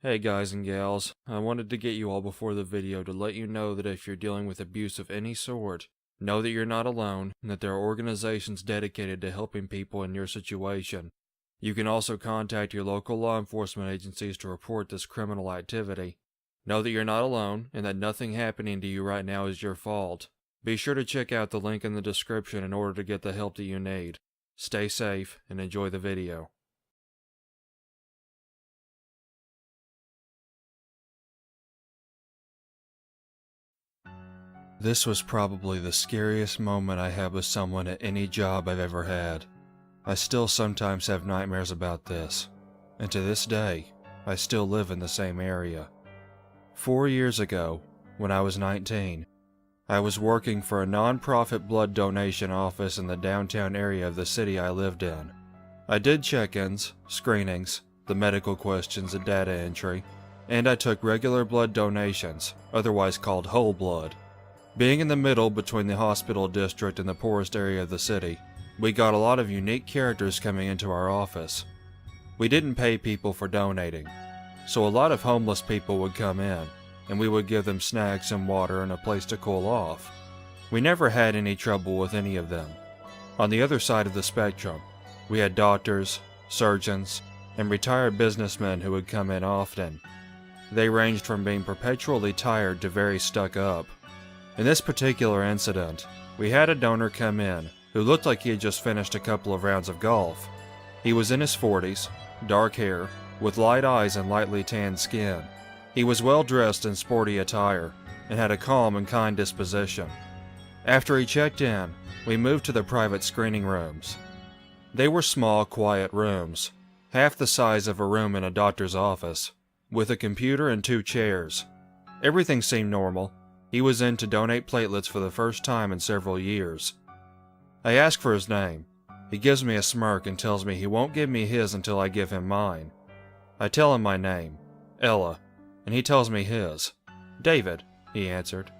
Hey guys and gals, I wanted to get you all before the video to let you know that if you're dealing with abuse of any sort, know that you're not alone and that there are organizations dedicated to helping people in your situation. You can also contact your local law enforcement agencies to report this criminal activity. Know that you're not alone and that nothing happening to you right now is your fault. Be sure to check out the link in the description in order to get the help that you need. Stay safe and enjoy the video. This was probably the scariest moment I had with someone at any job I've ever had. I still sometimes have nightmares about this, and to this day, I still live in the same area. 4 years ago, when I was 19, I was working for a non-profit blood donation office in the downtown area of the city I lived in. I did check-ins, screenings, the medical questions and data entry, and I took regular blood donations, otherwise called whole blood. Being in the middle between the hospital district and the poorest area of the city, we got a lot of unique characters coming into our office. We didn't pay people for donating, so a lot of homeless people would come in, and we would give them snacks and water and a place to cool off. We never had any trouble with any of them. On the other side of the spectrum, we had doctors, surgeons, and retired businessmen who would come in often. They ranged from being perpetually tired to very stuck up. In this particular incident, we had a donor come in who looked like he had just finished a couple of rounds of golf. He was in his 40s, dark hair, with light eyes and lightly tanned skin. He was well dressed in sporty attire and had a calm and kind disposition. After he checked in, we moved to the private screening rooms. They were small, quiet rooms, half the size of a room in a doctor's office, with a computer and 2 chairs. Everything seemed normal. He was in to donate platelets for the first time in several years. I ask for his name. He gives me a smirk and tells me he won't give me his until I give him mine. I tell him my name, Ella, and he tells me his. David, he answered.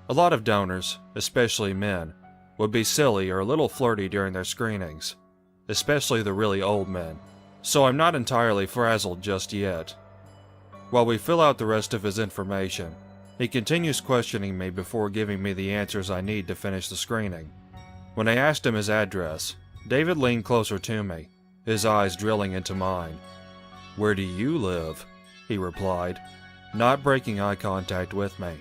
A lot of donors, especially men, would be silly or a little flirty during their screenings, especially the really old men, so I'm not entirely frazzled just yet. While we fill out the rest of his information, he continues questioning me before giving me the answers I need to finish the screening. When I asked him his address, David leaned closer to me, his eyes drilling into mine. "Where do you live?" he replied, not breaking eye contact with me.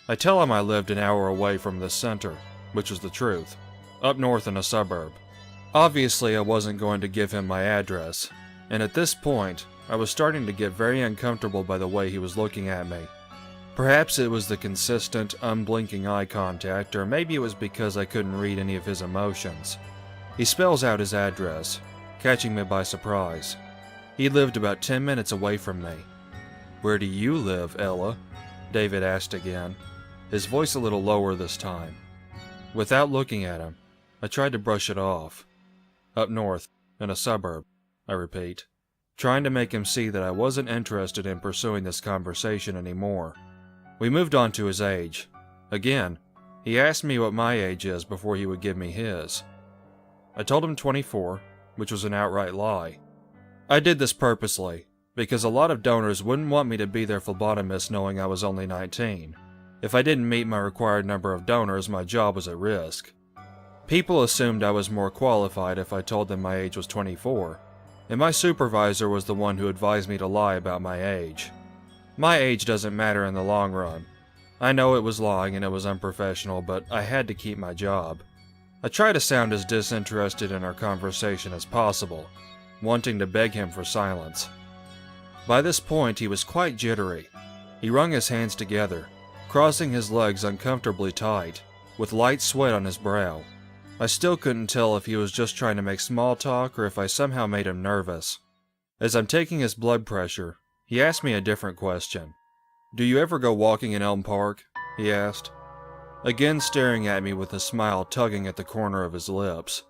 I tell him I lived an hour away from the center, which was the truth, up north in a suburb. Obviously, I wasn't going to give him my address, and at this point, I was starting to get very uncomfortable by the way he was looking at me. Perhaps it was the consistent, unblinking eye contact, or maybe it was because I couldn't read any of his emotions. He spells out his address, catching me by surprise. He lived about 10 minutes away from me. "Where do you live, Ella?" David asked again, his voice a little lower this time. Without looking at him, I tried to brush it off. "Up north, in a suburb," I repeat, trying to make him see that I wasn't interested in pursuing this conversation anymore. We moved on to his age. Again, he asked me what my age is before he would give me his. I told him 24, which was an outright lie. I did this purposely, because a lot of donors wouldn't want me to be their phlebotomist knowing I was only 19. If I didn't meet my required number of donors, my job was at risk. People assumed I was more qualified if I told them my age was 24, and my supervisor was the one who advised me to lie about my age. My age doesn't matter in the long run. I know it was lying and it was unprofessional, but I had to keep my job. I try to sound as disinterested in our conversation as possible, wanting to beg him for silence. By this point, he was quite jittery. He wrung his hands together, crossing his legs uncomfortably tight, with light sweat on his brow. I still couldn't tell if he was just trying to make small talk or if I somehow made him nervous. As I'm taking his blood pressure, he asked me a different question. "Do you ever go walking in Elm Park?" he asked, again staring at me with a smile tugging at the corner of his lips.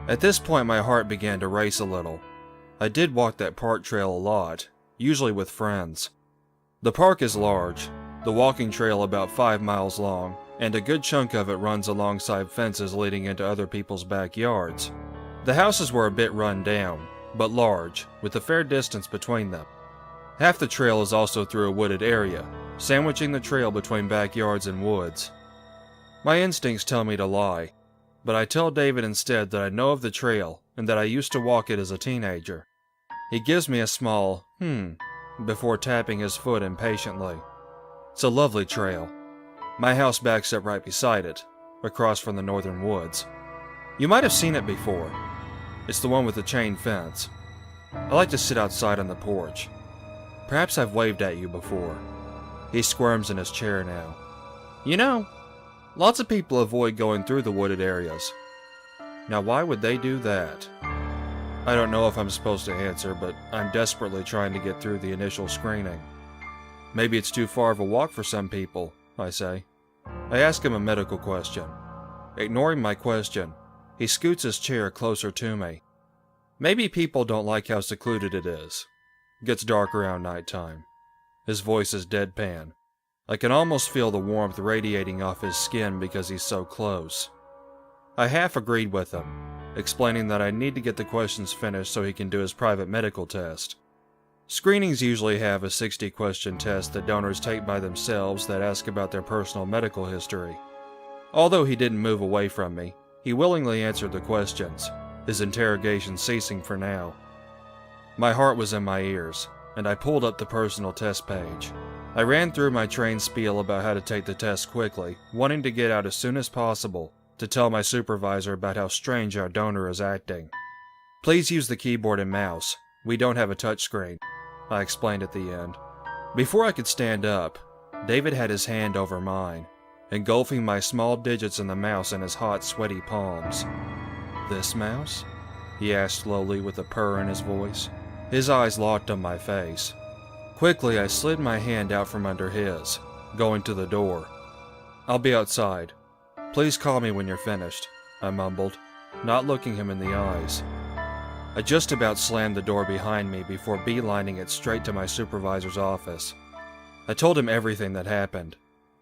At this point, my heart began to race a little. I did walk that park trail a lot, usually with friends. The park is large, the walking trail about 5 miles long, and a good chunk of it runs alongside fences leading into other people's backyards. The houses were a bit run down, but large, with a fair distance between them. Half the trail is also through a wooded area, sandwiching the trail between backyards and woods. My instincts tell me to lie, but I tell David instead that I know of the trail and that I used to walk it as a teenager. He gives me a small, before tapping his foot impatiently. It's a lovely trail. My house backs up right beside it, across from the northern woods. You might have seen it before. It's the one with the chain fence. I like to sit outside on the porch. Perhaps I've waved at you before. He squirms in his chair now. You know, lots of people avoid going through the wooded areas. Now why would they do that? I don't know if I'm supposed to answer, but I'm desperately trying to get through the initial screening. Maybe it's too far of a walk for some people, I say. I ask him a medical question. Ignoring my question, he scoots his chair closer to me. Maybe people don't like how secluded it is. It gets dark around nighttime. His voice is deadpan. I can almost feel the warmth radiating off his skin because he's so close. I half agreed with him, explaining that I need to get the questions finished so he can do his private medical test. Screenings usually have a 60-question test that donors take by themselves that ask about their personal medical history. Although he didn't move away from me, he willingly answered the questions, his interrogation ceasing for now. My heart was in my ears, and I pulled up the personal test page. I ran through my trained spiel about how to take the test quickly, wanting to get out as soon as possible to tell my supervisor about how strange our donor is acting. Please use the keyboard and mouse. We don't have a touchscreen, I explained at the end. Before I could stand up, David had his hand over mine, engulfing my small digits in the mouse in his hot, sweaty palms. This mouse? He asked slowly with a purr in his voice. His eyes locked on my face. Quickly, I slid my hand out from under his, going to the door. I'll be outside. Please call me when you're finished, I mumbled, not looking him in the eyes. I just about slammed the door behind me before beelining it straight to my supervisor's office. I told him everything that happened,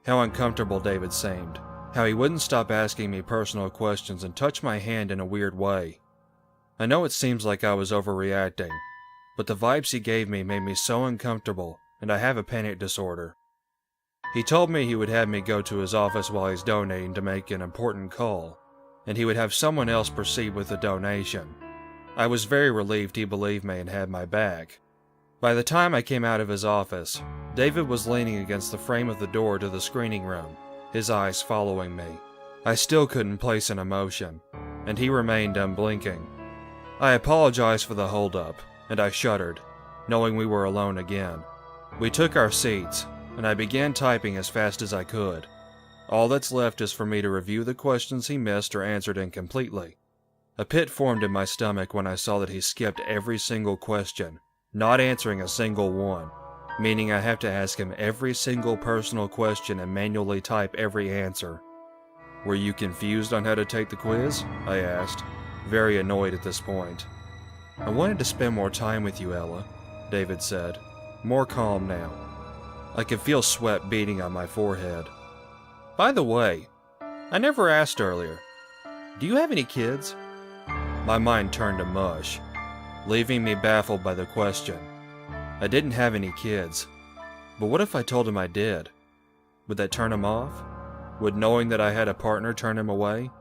how uncomfortable David seemed, how he wouldn't stop asking me personal questions and touch my hand in a weird way. I know it seems like I was overreacting, but the vibes he gave me made me so uncomfortable, and I have a panic disorder. He told me he would have me go to his office while he's donating to make an important call, and he would have someone else proceed with the donation. I was very relieved he believed me and had my back. By the time I came out of his office, David was leaning against the frame of the door to the screening room, his eyes following me. I still couldn't place an emotion, and he remained unblinking. I apologized for the holdup, and I shuddered, knowing we were alone again. We took our seats, and I began typing as fast as I could. All that's left is for me to review the questions he missed or answered incompletely. A pit formed in my stomach when I saw that he skipped every single question, not answering a single one, meaning I have to ask him every single personal question and manually type every answer. Were you confused on how to take the quiz? I asked, very annoyed at this point. I wanted to spend more time with you, Ella, David said, more calm now. I could feel sweat beading on my forehead. By the way, I never asked earlier. Do you have any kids? My mind turned to mush, leaving me baffled by the question. I didn't have any kids, but what if I told him I did? Would that turn him off? Would knowing that I had a partner turn him away?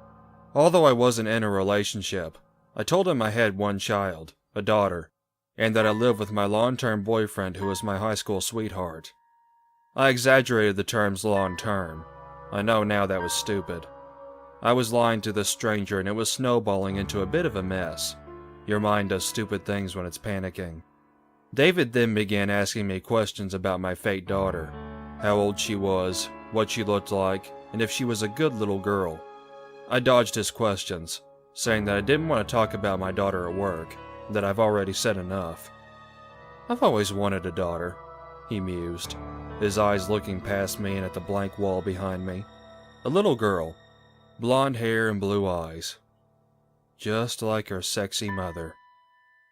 Although I wasn't in a relationship, I told him I had one child, a daughter, and that I lived with my long-term boyfriend who was my high school sweetheart. I exaggerated the terms long-term. I know now that was stupid. I was lying to this stranger and it was snowballing into a bit of a mess. Your mind does stupid things when it's panicking. David then began asking me questions about my fake daughter, how old she was, what she looked like, and if she was a good little girl. I dodged his questions, saying that I didn't want to talk about my daughter at work, that I've already said enough. I've always wanted a daughter, he mused, his eyes looking past me and at the blank wall behind me. A little girl, blonde hair and blue eyes. Just like her sexy mother.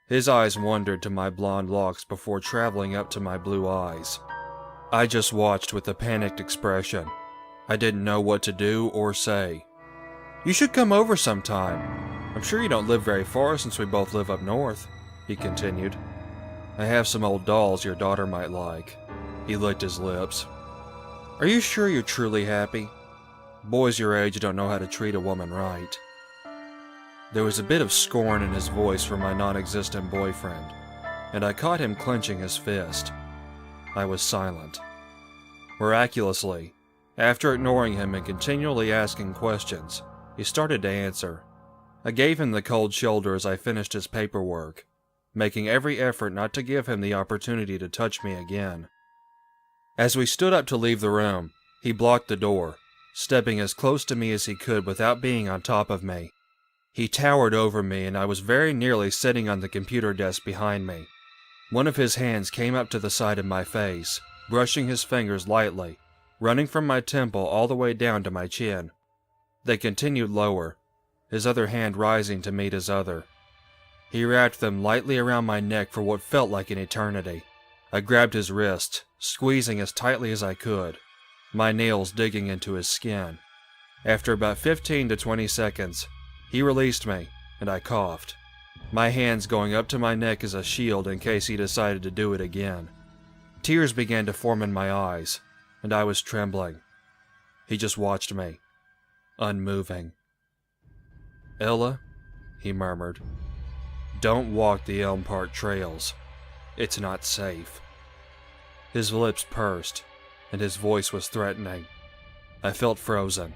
His eyes wandered to my blonde locks before traveling up to my blue eyes. I just watched with a panicked expression. I didn't know what to do or say. You should come over sometime. I'm sure you don't live very far since we both live up north, he continued. I have some old dolls your daughter might like." He licked his lips. "Are you sure you're truly happy? Boys your age don't know how to treat a woman right." There was a bit of scorn in his voice for my non-existent boyfriend, and I caught him clenching his fist. I was silent. Miraculously, after ignoring him and continually asking questions, he started to answer. I gave him the cold shoulder as I finished his paperwork, making every effort not to give him the opportunity to touch me again. As we stood up to leave the room, he blocked the door, stepping as close to me as he could without being on top of me. He towered over me, and I was very nearly sitting on the computer desk behind me. One of his hands came up to the side of my face, brushing his fingers lightly, running from my temple all the way down to my chin. They continued lower, his other hand rising to meet his other. He wrapped them lightly around my neck for what felt like an eternity. I grabbed his wrist, squeezing as tightly as I could, my nails digging into his skin. After about 15 to 20 seconds, he released me, and I coughed, my hands going up to my neck as a shield in case he decided to do it again. Tears began to form in my eyes, and I was trembling. He just watched me, unmoving. "Ella," he murmured, "don't walk the Elm Park trails. It's not safe." His lips pursed, and his voice was threatening. I felt frozen.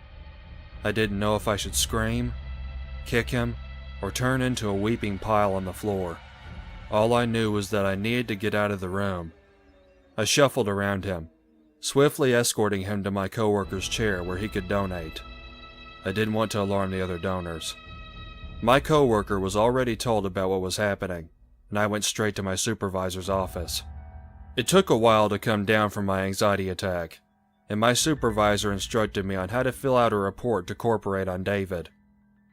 I didn't know if I should scream, kick him, or turn into a weeping pile on the floor. All I knew was that I needed to get out of the room. I shuffled around him, swiftly escorting him to my coworker's chair where he could donate. I didn't want to alarm the other donors. My coworker was already told about what was happening, and I went straight to my supervisor's office. It took a while to come down from my anxiety attack, and my supervisor instructed me on how to fill out a report to corporate on David.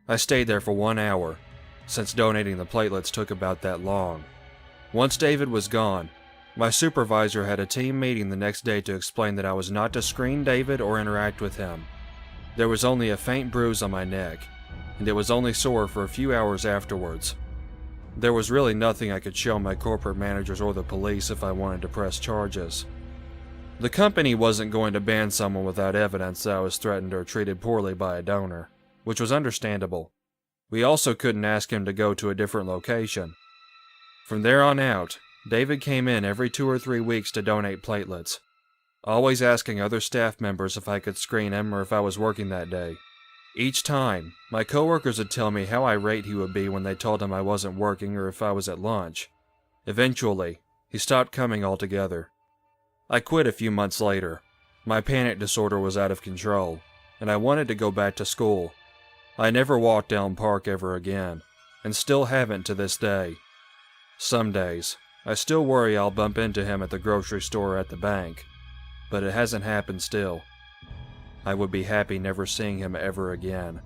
I stayed there for 1 hour, since donating the platelets took about that long. Once David was gone, my supervisor had a team meeting the next day to explain that I was not to screen David or interact with him. There was only a faint bruise on my neck, and it was only sore for a few hours afterwards. There was really nothing I could show my corporate managers or the police if I wanted to press charges. The company wasn't going to ban someone without evidence that I was threatened or treated poorly by a donor, which was understandable. We also couldn't ask him to go to a different location. From there on out, David came in every 2 or 3 weeks to donate platelets, always asking other staff members if I could screen him or if I was working that day. Each time, my coworkers would tell me how irate he would be when they told him I wasn't working or if I was at lunch. Eventually, he stopped coming altogether. I quit a few months later. My panic disorder was out of control, and I wanted to go back to school. I never walked Elm Park ever again, and still haven't to this day. Some days, I still worry I'll bump into him at the grocery store or at the bank, but it hasn't happened still. I would be happy never seeing him ever again.